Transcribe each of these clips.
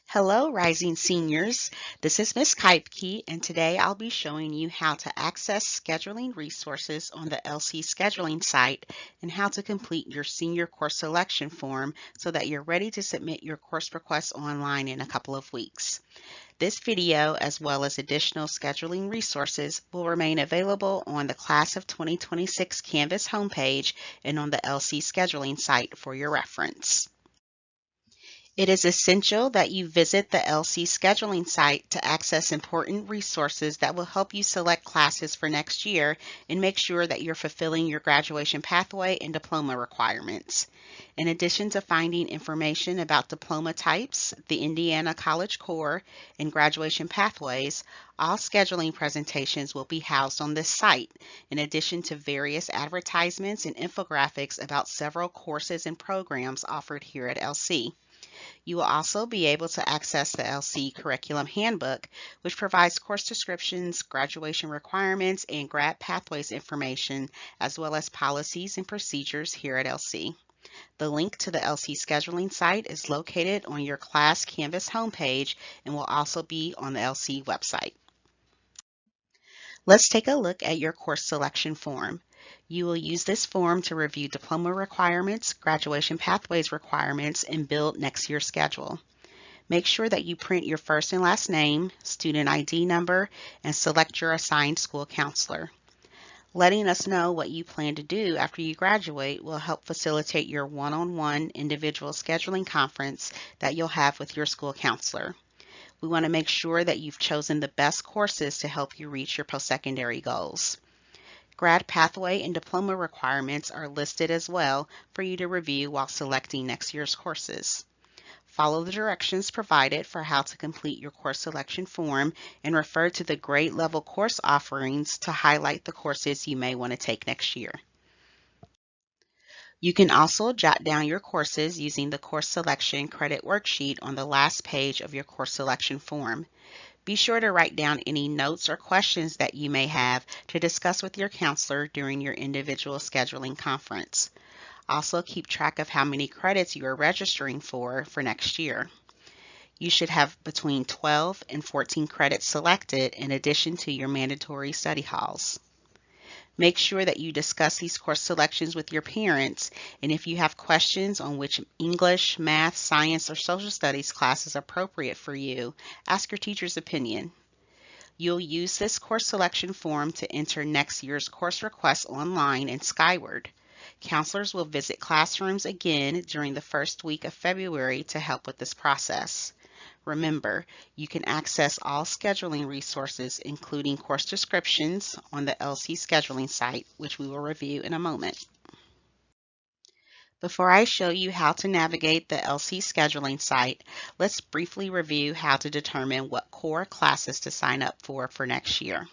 Hello, rising seniors. This is Miss Keipke, and today I'll be showing you how to access scheduling resources on the LC scheduling site and how to complete your senior course selection form so that you're ready to submit your course requests online in a couple of weeks. This video, as well as additional scheduling resources, will remain available on the Class of 2026 Canvas homepage and on the LC scheduling site for your reference. It is essential that you visit the LC scheduling site to access important resources that will help you select classes for next year and make sure that you're fulfilling your graduation pathway and diploma requirements. In addition to finding information about diploma types, the Indiana College Core, and graduation pathways, all scheduling presentations will be housed on this site, in addition to various advertisements and infographics about several courses and programs offered here at LC. You will also be able to access the LC Curriculum Handbook, which provides course descriptions, graduation requirements, and grad pathways information, as well as policies and procedures here at LC. The link to the LC scheduling site is located on your class Canvas homepage and will also be on the LC website. Let's take a look at your course selection form. You will use this form to review diploma requirements, graduation pathways requirements, and build next year's schedule. Make sure that you print your first and last name, student ID number, and select your assigned school counselor. Letting us know what you plan to do after you graduate will help facilitate your one-on-one individual scheduling conference that you'll have with your school counselor. We want to make sure that you've chosen the best courses to help you reach your post-secondary goals. Grad pathway and diploma requirements are listed as well for you to review while selecting next year's courses. Follow the directions provided for how to complete your course selection form and refer to the grade level course offerings to highlight the courses you may want to take next year. You can also jot down your courses using the course selection credit worksheet on the last page of your course selection form. Be sure to write down any notes or questions that you may have to discuss with your counselor during your individual scheduling conference. Also, keep track of how many credits you are registering for next year. You should have between 12 and 14 credits selected in addition to your mandatory study halls. Make sure that you discuss these course selections with your parents, and if you have questions on which English, math, science, or social studies class is appropriate for you, ask your teacher's opinion. You'll use this course selection form to enter next year's course requests online in Skyward. Counselors will visit classrooms again during the first week of February to help with this process. Remember, you can access all scheduling resources, including course descriptions, on the LC scheduling site, which we will review in a moment. Before I show you how to navigate the LC scheduling site, let's briefly review how to determine what core classes to sign up for next year.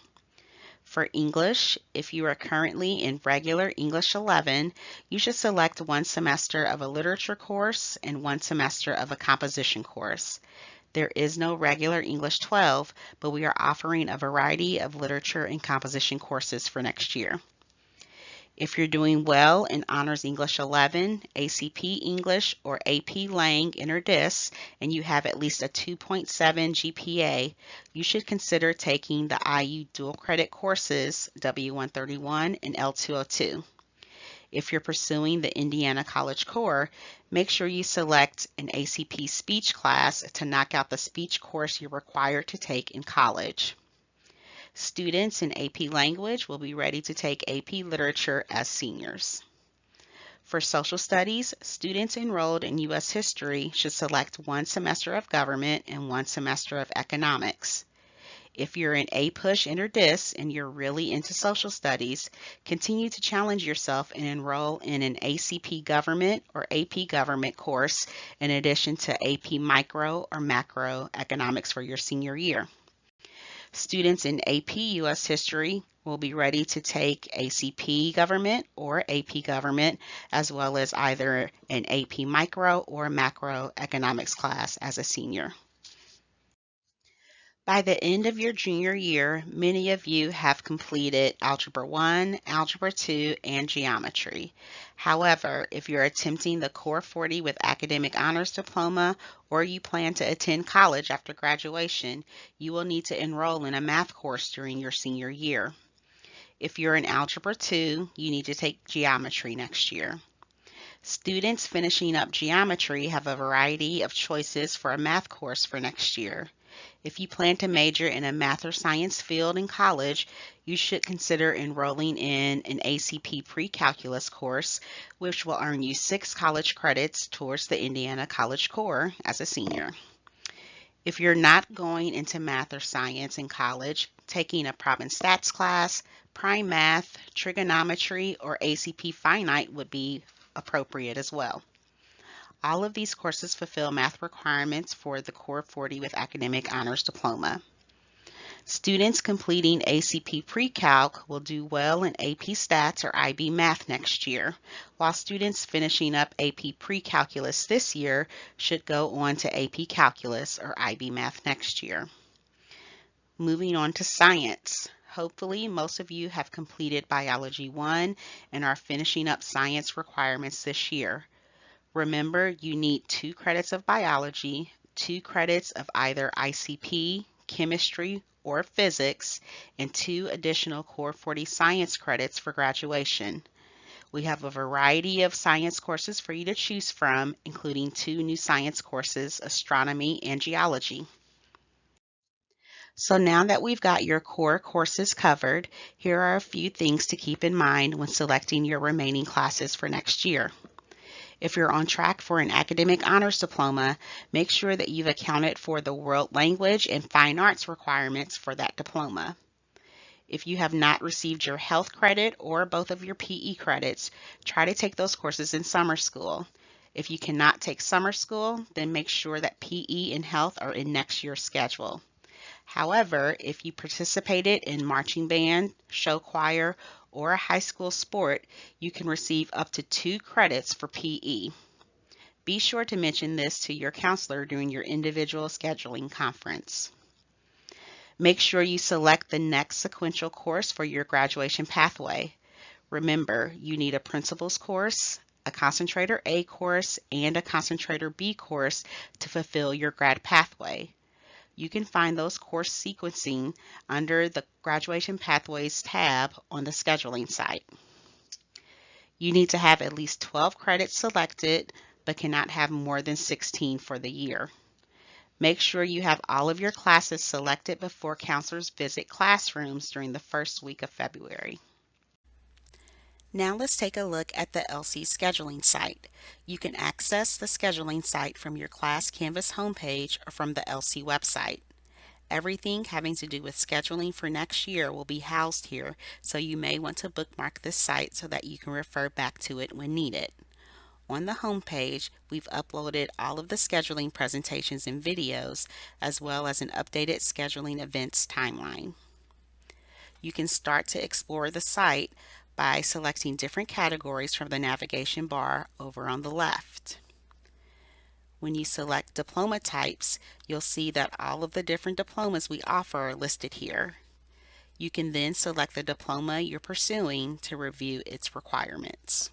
For English, if you are currently in regular English 11, you should select one semester of a literature course and one semester of a composition course. There is no regular English 12, but we are offering a variety of literature and composition courses for next year. If you're doing well in Honors English 11, ACP English, or AP Lang Interdis, and you have at least a 2.7 GPA, you should consider taking the IU dual credit courses W131 and L202. If you're pursuing the Indiana College Core, make sure you select an ACP speech class to knock out the speech course you're required to take in college. Students in AP Language will be ready to take AP Literature as seniors. For social studies, students enrolled in U.S. History should select one semester of government and one semester of economics. If you're in APUSH Interdis and you're really into social studies, continue to challenge yourself and enroll in an ACP Government or AP Government course in addition to AP Micro or Macro Economics for your senior year. Students in AP US History will be ready to take ACP Government or AP Government, as well as either an AP Micro or Macro Economics class as a senior. By the end of your junior year, many of you have completed Algebra 1, Algebra 2, and Geometry. However, if you're attempting the Core 40 with Academic Honors Diploma or you plan to attend college after graduation, you will need to enroll in a math course during your senior year. If you're in Algebra 2, you need to take Geometry next year. Students finishing up Geometry have a variety of choices for a math course for next year. If you plan to major in a math or science field in college, you should consider enrolling in an ACP pre-calculus course, which will earn you 6 college credits towards the Indiana College Core as a senior. If you're not going into math or science in college, taking a Prob and Stats class, Prime Math, Trigonometry, or ACP Finite would be appropriate as well. All of these courses fulfill math requirements for the Core 40 with Academic Honors Diploma. Students completing ACP Pre-Calc will do well in AP Stats or IB Math next year, while students finishing up AP Pre-Calculus this year should go on to AP Calculus or IB Math next year. Moving on to science. Hopefully, most of you have completed Biology 1 and are finishing up science requirements this year. Remember, you need 2 credits of biology, 2 credits of either ICP, chemistry, or physics, and 2 additional Core 40 science credits for graduation. We have a variety of science courses for you to choose from, including 2 new science courses, astronomy and geology. So now that we've got your core courses covered, here are a few things to keep in mind when selecting your remaining classes for next year. If you're on track for an Academic Honors Diploma, make sure that you've accounted for the World Language and Fine Arts requirements for that diploma. If you have not received your health credit or both of your PE credits, try to take those courses in summer school. If you cannot take summer school, then make sure that PE and health are in next year's schedule. However, if you participated in marching band, show choir, or a high school sport, you can receive up to 2 credits for PE. Be sure to mention this to your counselor during your individual scheduling conference. Make sure you select the next sequential course for your graduation pathway. Remember, you need a Principles course, a Concentrator A course, and a Concentrator B course to fulfill your grad pathway. You can find those course sequencing under the Graduation Pathways tab on the scheduling site. You need to have at least 12 credits selected, but cannot have more than 16 for the year. Make sure you have all of your classes selected before counselors visit classrooms during the first week of February. Now let's take a look at the LC scheduling site. You can access the scheduling site from your Class Canvas homepage or from the LC website. Everything having to do with scheduling for next year will be housed here, so you may want to bookmark this site so that you can refer back to it when needed. On the homepage, we've uploaded all of the scheduling presentations and videos, as well as an updated scheduling events timeline. You can start to explore the site by selecting different categories from the navigation bar over on the left. When you select diploma types, you'll see that all of the different diplomas we offer are listed here. You can then select the diploma you're pursuing to review its requirements.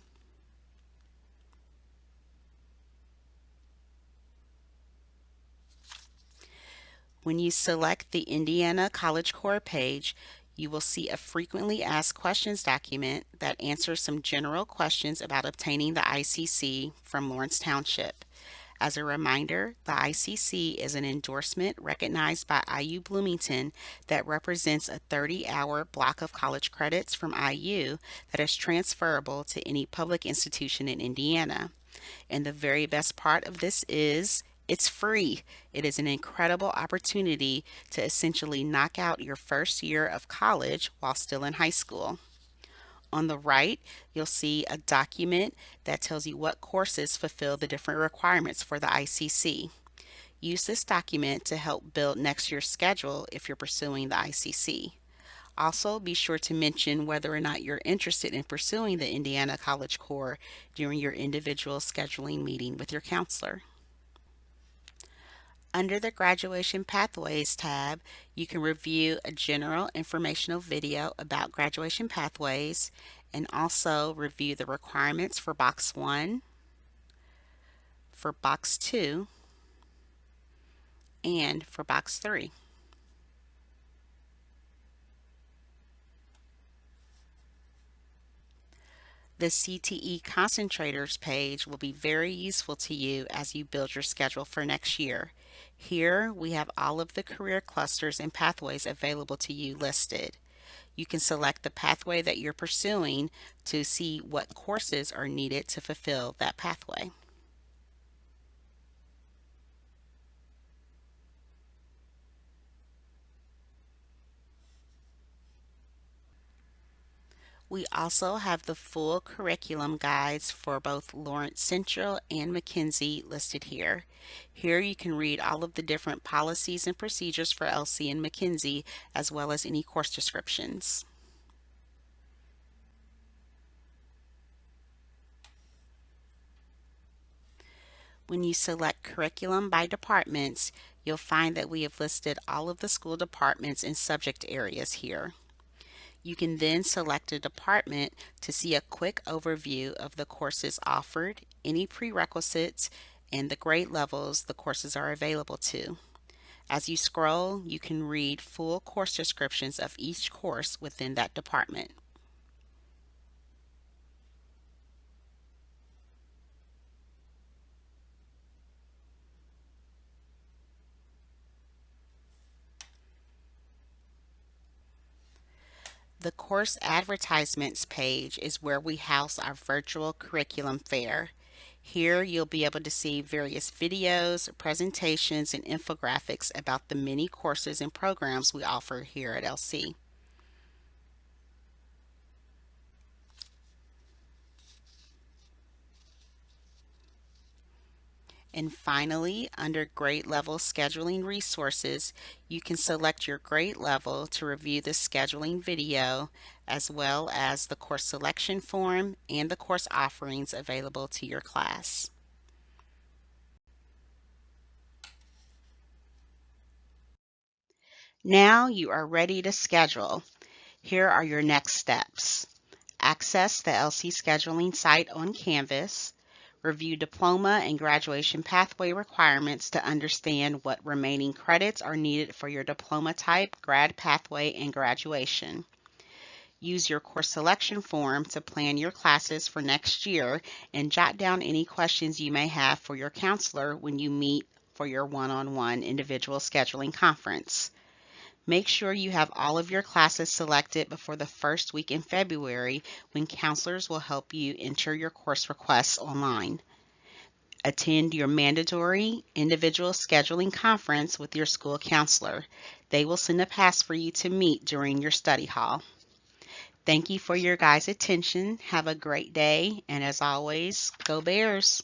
When you select the Indiana College Core page, you will see a frequently asked questions document that answers some general questions about obtaining the ICC from Lawrence Township. As a reminder, the ICC is an endorsement recognized by IU Bloomington that represents a 30-hour block of college credits from IU that is transferable to any public institution in Indiana. And the very best part of this is it's free. It is an incredible opportunity to essentially knock out your first year of college while still in high school. On the right, you'll see a document that tells you what courses fulfill the different requirements for the ICC. Use this document to help build next year's schedule if you're pursuing the ICC. Also, be sure to mention whether or not you're interested in pursuing the Indiana College Core during your individual scheduling meeting with your counselor. Under the Graduation Pathways tab, you can review a general informational video about graduation pathways and also review the requirements for Box 1, for Box 2, and for Box 3. The CTE Concentrators page will be very useful to you as you build your schedule for next year. Here we have all of the career clusters and pathways available to you listed. You can select the pathway that you're pursuing to see what courses are needed to fulfill that pathway. We also have the full curriculum guides for both Lawrence Central and McKenzie listed here. Here you can read all of the different policies and procedures for LC and McKenzie, as well as any course descriptions. When you select curriculum by departments, you'll find that we have listed all of the school departments and subject areas here. You can then select a department to see a quick overview of the courses offered, any prerequisites, and the grade levels the courses are available to. As you scroll, you can read full course descriptions of each course within that department. The course advertisements page is where we house our virtual curriculum fair. Here you'll be able to see various videos, presentations, and infographics about the many courses and programs we offer here at LC. And finally, under grade level scheduling resources, you can select your grade level to review the scheduling video, as well as the course selection form and the course offerings available to your class. Now you are ready to schedule. Here are your next steps. Access the LC scheduling site on Canvas. Review diploma and graduation pathway requirements to understand what remaining credits are needed for your diploma type, grad pathway, and graduation. Use your course selection form to plan your classes for next year and jot down any questions you may have for your counselor when you meet for your one-on-one individual scheduling conference. Make sure you have all of your classes selected before the first week in February, when counselors will help you enter your course requests online. Attend your mandatory individual scheduling conference with your school counselor. They will send a pass for you to meet during your study hall. Thank you for your guys' attention. Have a great day, and as always, go Bears!